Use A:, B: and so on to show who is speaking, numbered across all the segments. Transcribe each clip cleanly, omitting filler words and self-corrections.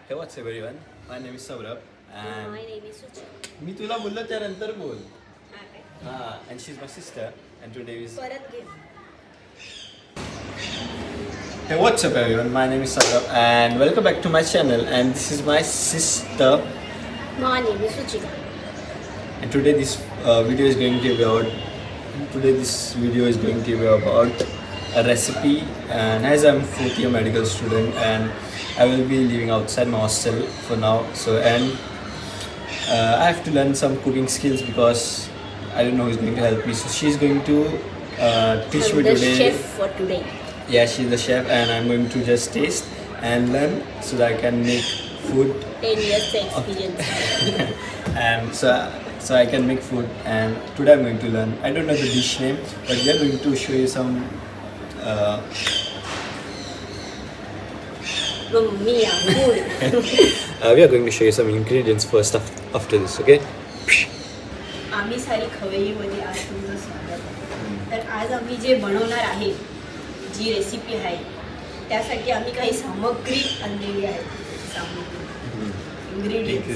A: Hey, what's up everyone? My name is Saurabh and
B: My name is Suchi.
A: मी तुला बोललो त्यानंतर बोल.
B: हा काय?
A: And she's my sister and today is
B: परत घे.
A: Hey, what's up everyone? My name is Saurabh and welcome back to my channel and this is my sister
B: My name is Suchika.
A: and today this video is going to be about a recipe, and as I'm fourth year medical student and I will be living outside my hostel for now, so I have to learn some cooking skills because I don't know who's going to help me, so she's going to teach me
B: I'm the
A: today.
B: chef for today.
A: Yeah, she's the chef and I'm going to just taste and learn so that I can make food
B: 10 years experience.
A: and so I can make food, and today I'm going to learn. I don't know the dish name, but we are going to show you some
B: Mummy, food.
A: we are going to show you some ingredients first after this, okay?
B: आम्ही सारी खवईमध्ये आज तुमचं स्वागत. तर आज आम्ही जे बनवणार आहे, जी रेसिपी आहे, त्यासाठी आम्ही काही सामग्री आणलेली आहे. इंग्रेडियंट्स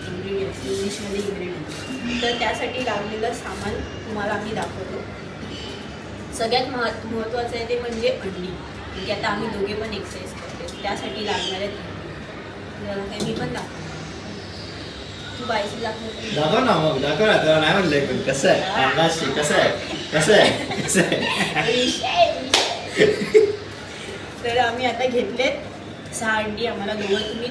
B: इंग्लिशमध्ये इंग्रेडियंट्स. तर त्यासाठी लागलेलं सामान तुम्हाला आम्ही दाखवतो. सगळ्यात महत्त्वाचं आहे ते म्हणजे अंडी. म्हणजे आता आम्ही दोघे पण एक्सरसाइज करतो, त्यासाठी लागणार आहेत अंडी. मी पण दाखवतो. तू बाईची दाखवतो.
A: दाखव ना मग, दाखव ना. त्याला नाही म्हणलंय पण कसं आहे अंदाज, कसं आहे.
B: तर आम्ही आता घेतलेत 6 अंडी. आम्हाला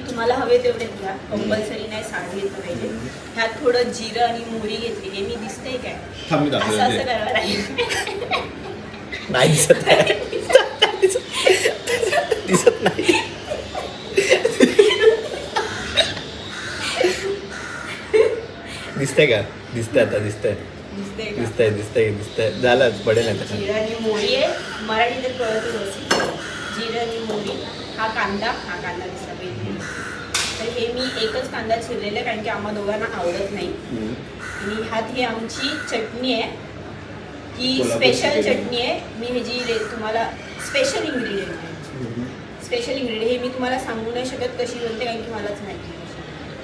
B: तुम्हाला हवे तेवढे घ्या, कंपल्सरी नाही 6 घेतलं पाहिजे. ह्यात थोडं जिरं आणि मोहरी घेतली आहे. मी दिसतंय काय
A: थांब मी
B: असं
A: दाखवते.
B: करावं लागेल.
A: नाही दिसत नाही. दिसतंय का? दिसतंय आता.
B: दिसतंय का?
A: दिसतंय झालं पडेल आता.
B: जिरं आणि मोहरी आहे. मराठी तर कळतच असेल. जिरं आणि मोहरी. हा कांदा दिसला पाहिजे. तर हे मी एकच कांदा चिरलेला आहे कारण की आम्हा दोघांना आवडत नाही. आणि ह्यात ही आमची चटणी आहे, ही स्पेशल चटणी आहे. मी हे जी तुम्हाला स्पेशल इन्ग्रेडियंट हे मी तुम्हाला सांगू नाही शकत कशी बनते, कारण की मलाच माहिती नाही.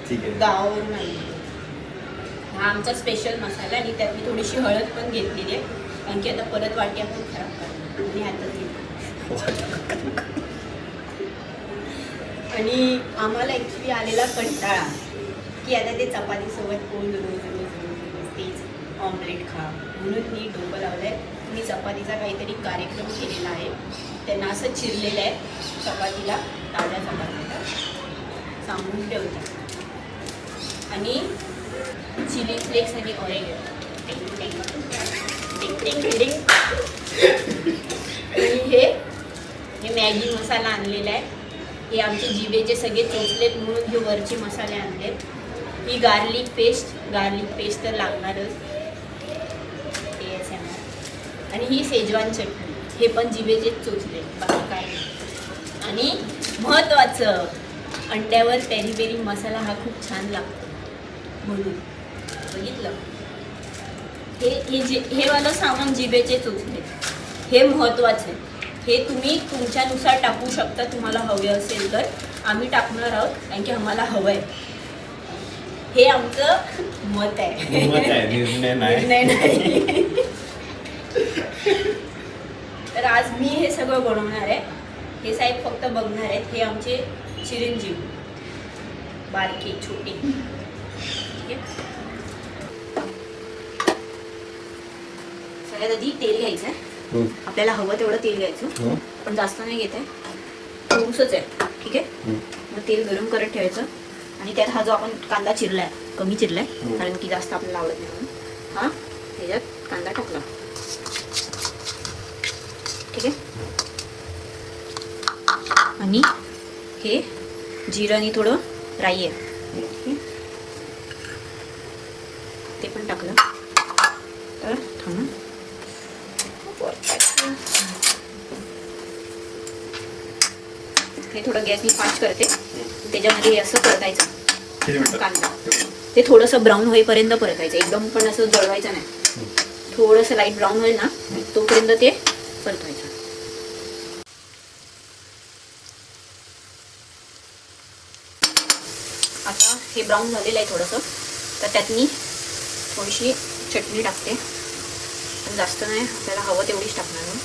A: ठीक आहे.
B: गावावरून नाही. हा आमचा स्पेशल मसाला आणि त्यात मी थोडीशी हळद पण घेतलेली आहे, कारण की आता परत वाटी आपण खराब करणार आणि ह्यातच घेतो. आणि आम्हाला ॲक्च्युली आलेला कंटाळा की आता ते चपातीसोबत कोण रोज तेच ऑमलेट खा, म्हणून मी डोकं लावलं आहे. मी चपातीचा काहीतरी कार्यक्रम केलेला आहे. त्यांना असं चिरलेलं आहे चपातीला, ताज्या चपातीला सांगून ठेवतात. आणि चिली फ्लेक्स आणि ऑरेगेनो आणि हे मॅगी मसाला आणलेला आहे. हे आमचे जिभेचे सगळे चोचलेत म्हणून हे वरचे मसाले आणलेत. ही गार्लिक पेस्ट तर लागणारच. आणि ही शेजवान चटणी, हे पण जिभेचेच चोचले, बाकी काय नाही. आणि महत्त्वाचं, अंड्यावर पेरी पेरी मसाला हा खूप छान लागतो म्हणून. बघितलं, हे वालं सामान जिभेचे चोचले, हे महत्त्वाचं आहे. हे तुम्ही तुमच्यानुसार टाकू शकता, तुम्हाला हवे असेल तर. आम्ही टाकणार आहोत कारण की आम्हाला हवं आहे. हे आमचं मत आहे,
A: निर्णय
B: निर्णय नाही. तर आज मी हे सगळं बनवणार आहे. हे साहेब फक्त बघणार आहेत. हे आमचे चिरंजीव, बारके छोटे. ठीक आहे. सगळ्यात आधी तेल घ्यायचं आहे. आपल्याला हवं तेवढं तेल घ्यायचं, पण जास्त नाही घेत आहे, थोडंसंच आहे. ठीक आहे. मग तेल गरम करत ठेवायचं आणि त्यात हा जो आपण कांदा चिरलाय, कमी चिरलाय कारण की जास्त आपल्याला आवडत नाही म्हणून, हा त्याच्यात कांदा टाकला. ठीक आहे. आणि हे जिरं आणि थोडं राई आहे, ते पण टाकलं. तर थांबा, हे थोडं गॅस मी फास्ट करते. त्याच्यामध्ये हे असं परतायचं कांदा. ते थोडंसं ब्राऊन होईपर्यंत परतायचं, एकदम पण असं जळवायचं नाही. थोडंसं लाईट ब्राऊन होईल ना तोपर्यंत ते परतवायचं. आता हे ब्राऊन झालेलं आहे थोडंसं, तर त्यात मी थोडीशी चटणी टाकते. पण जास्त नाही, आपल्याला हवं तेवढीच टाकणार मी,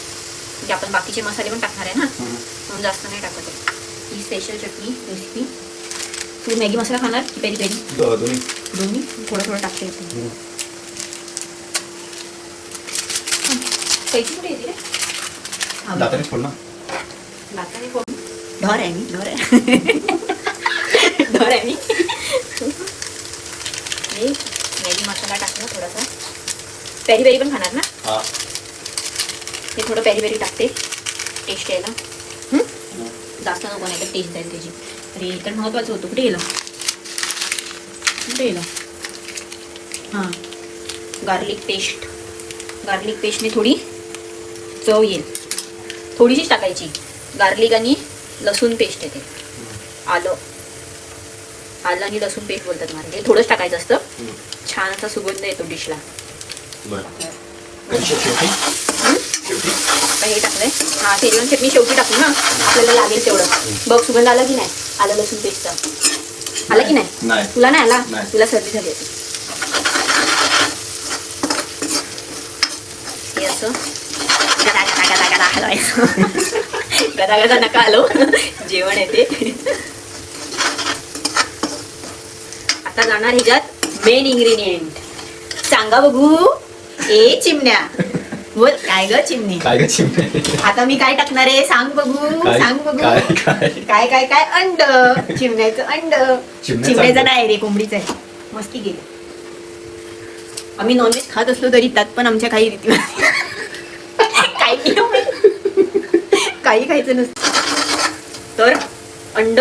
B: म्हणजे आपण बाकीचे मसाले पण टाकणार आहे ना, म्हणून जास्त नाही टाकत आहे. ही स्पेशल चटणी रेसिपी. तू मॅगी मसाला खाणार की पेरी पेरी? दोन्ही थोडं थोडं टाकते. कैची कुठे येते रे?
A: दाताने फोड ना.
B: दाताने फोड. ढोर आहे मी, ढोर आहे. ढोर आहे मी. मॅगी मसाला टाकला थोडासा. पेरी पेरी पण खाणार ना?
A: हां.
B: हे थोडं पेरी पेरी टाकते टेस्ट यायला. जास्त नको, नाही तर टेस्ट जाईल त्याची. अरे तर महत्त्वाचं होतं. कुठे गेलं? कुठे गेलं? हां, गार्लिक पेस्ट. गार्लिक पेस्टने थोडी चव येईल. थोडीशीच टाकायची. गार्लिक आणि लसूण पेस्ट येते. आलं आणि लसूण पेस्ट बोलतात मला. हे थोडंच टाकायचं असतं. छान असा सुगंध येतो डिशला. हे टाकलंय. हा, शेजवान चटणी शेवटी टाकू ना, आपल्याला लागेल तेवढं. बघ सुगंध आला की नाही? आलं लसूण पेस्टचा आला की नाही? तुला नाही आला? तुला सर्दी झाली होती. हे असं गदा गदा नका आलो, जेवण येते. आता जाणार ह्याच्यात मेन इन्ग्रेडियंट. सांगा बघू. ए चिमण्या, बोल काय ग चिमणी?
A: काय ग चिमण्या?
B: आता मी काय टाकणार आहे सांग बघू. सांग बघू. काय काय काय? अंड. चिमण्याचं अंड. चिमण्याचं नाही रे, कोंबडीचं आहे. मस्ती गेली. आम्ही नॉनव्हेज खात असलो तरी त्यात पण आमच्या काही रीती काही खायचं नसतं. तर अंड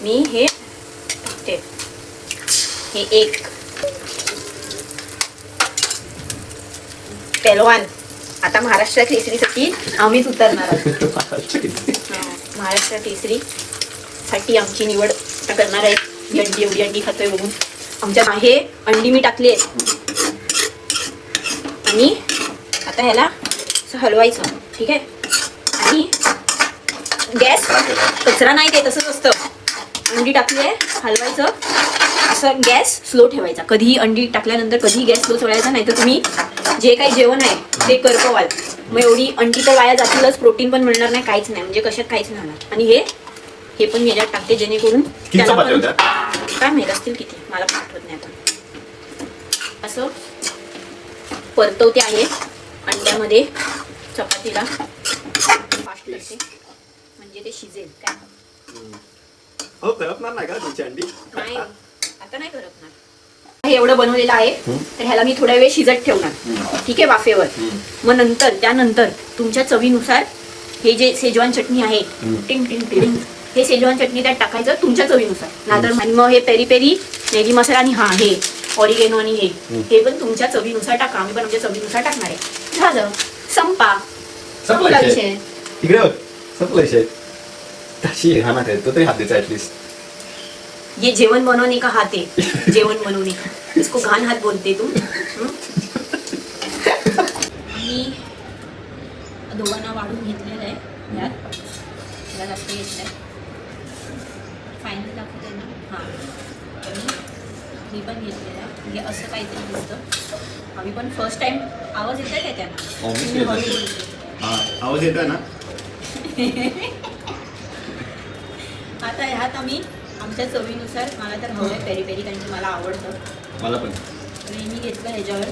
B: मी हे टाकते. हे एक पेलवान. आता महाराष्ट्र केसरीसाठी आम्हीच उतरणार आहोत. महाराष्ट्र केसरी साठी आमची निवड करणार आहे. अंडी एवढी अंडी खातोय बघून. आमच्या हे अंडी मी टाकली आहेत. आणि आता ह्याला असं हलवायचं. ठीक आहे. आणि गॅस कचरा नाही, ते तसंच असतं. अंडी टाकली आहे, हलवायचं. असं गॅस स्लो ठेवायचा. कधीही अंडी टाकल्यानंतर कधीही गॅस स्लो ठेवायचा, नाही तर तुम्ही जे काही जेवण आहे ते करपवाल. मग एवढी अंडी तर वाया जातीलच, प्रोटीन पण मिळणार नाही, काहीच नाही. म्हणजे कशात काहीच नाही होणार. आणि हे पण मी याच्यात टाकते, जेणेकरून काय माहीत असतील किती, मला पण आठवत नाही आता. असं परतवते आहे अंड्यामध्ये. चपातीला फास्ट करते म्हणजे ते शिजेल. काय
A: हो, करपणार नाही का तुमची अंडी?
B: नाही, आता नाही करपणार. हे एवढं बनवलेलं आहे, तर ह्याला मी थोड्या वेळ शिजत ठेवणार. ठीक आहे, वाफेवर. मग त्यानंतर तुमच्या चवीनुसार हे जे शेजवान चटणी आहे, टिंग टिंग टिंग, हे शेजवान चटणी त्यात टाकायचं तुमच्या चवीनुसार. नाहीतर मग हे पेरी पेरी मॅगी मसाला आणि हा हे ऑरिगेनो आणि हे पण तुमच्या चवीनुसार टाका. आम्ही पण आमच्या चवीनुसार टाकणार आहे. झालं, संपला विषय.
A: इकडे संपला विषय. कशी खाणार आहे तो तरी हात द्यायचा ऍटलीस्ट.
B: ये जेवण बनवणे का हात आहे? जेवण बनवणे इसको घाण हात बोलते तू. मी दोघांना वाढून घेतलेलं आहे. यात जास्त घेतलं आहे. फायनल दाखवते ना. हां, मी पण घेतलेलं आहे. म्हणजे असं काहीतरी दिसतं. आम्ही पण फर्स्ट टाइम. आवाज येत आहे का त्यांना?
A: आवाज येतोय ना.
B: आता ह्यात आम्ही आमच्या चवीनुसार, मला तर हवं आहे पेरी पेरी, कारण की मला आवडतं.
A: मला पण.
B: मी घेतलं ह्याच्यावर.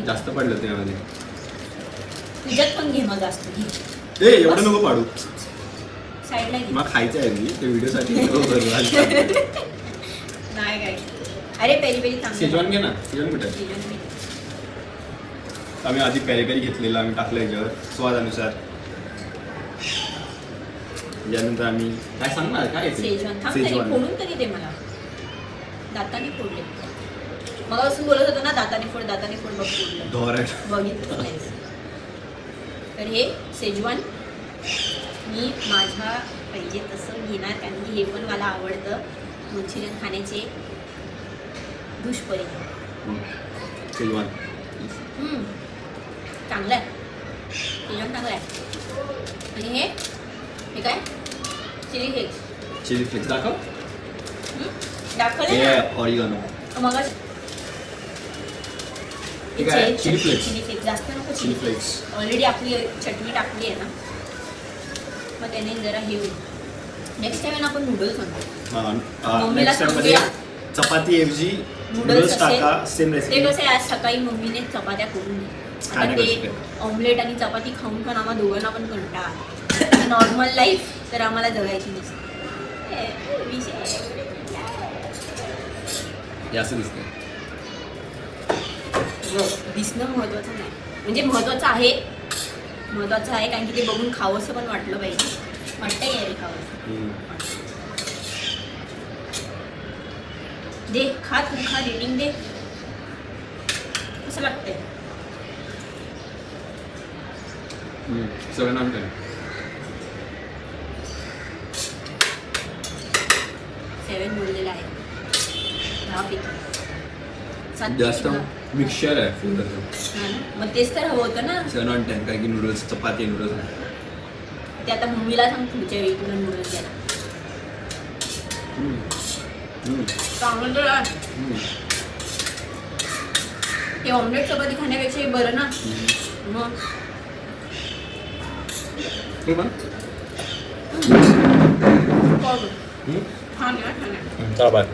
A: जास्त पडलं त्यामध्ये.
B: तुझ्यात पण घे मग जास्त घे.
A: एवढं नको पाडू.
B: साईडला घे.
A: मग खायचं आहे मी ते व्हिडिओसाठी.
B: नाही काय. अरे पेरी पेरी चांगलं.
A: शेजवान घे ना. शेजवान कुठे? आम्ही आधी पेरी पेरी घेतलेलं, आम्ही टाकलं याच्यावर स्वादानुसार. यानंतर आम्ही काय सांगणार काय
B: शेजवान. फोडून तरी दे मला. दाताने फोडले. मग असं बोलत होतो ना, दाताने फोड बघ फोडलं. बघितलं नाही. तर हे शेजवान मी माझ्या पाहिजे तसं घेणार, कारण की हे पण मला आवडतं. मंचुरियन खाण्याचे दुष्परिणाम.
A: शेजवान
B: चांगलं आहे. शेजवान चांगलं आहे. आणि हे काय चिली फ्लेक्स.
A: चिली फ्लेक्स दाखव.
B: दाखवले
A: हे
B: ना
A: ऑरिगॅनो.
B: मग
A: ठीक आहे, चिली फ्लेक्स.
B: चिली फ्लेक्स जास्त नको.
A: Chilli
B: chilli
A: flakes.
B: ऑलरेडी आपली चटणी टाकली आहे ना, मग त्याने जरा हे होईल. नेक्स्ट टाइम आपण नूडल्स आणतो. मम्मीला
A: नेक्स्ट टाइम मध्ये चपाती ऐवजी नूडल्स टाका. सेम
B: ते
A: रेसिपी.
B: कसं आहे, आज सकाळी मम्मीने चपात्या करून दिल्या.
A: काय
B: आता
A: नाही
B: ते
A: करू
B: ऑमलेट आणि चपाती खाऊन पण आम्हाला दोघांना पण कंटाळा. नॉर्मल लाईफ तर आम्हाला जगायची नसते. विषय
A: हे असं दिसतंय.
B: दिसणं महत्वाचं नाही, म्हणजे महत्वाचं आहे कारण की ते बघून खावंसं पण वाटलं पाहिजे. वाटतंय यार खावंसं. दे खा, तू खा, रेटिंग दे. कसं लागतंय?
A: 7 on 10.
B: 7 बोललेलं आहे. 10 पैकी 7
A: जास्त
B: पैकी 10.
A: मिक्सचर आहे फ्लेवरचं.
B: हा ना? मग तेच तर हवं होतं ना.
A: 7 on 10 काय की नूडल्स चपाती नूडल्स.
B: ते आता मम्मीला सांग पुढच्या वेळी तुला नूडल्स द्यायला. चांगलं तर आहे. ते ऑमलेट चपाती खाण्यापेक्षा बरं ना. मग
A: हे पण
B: छान आहे.
A: चला बाय.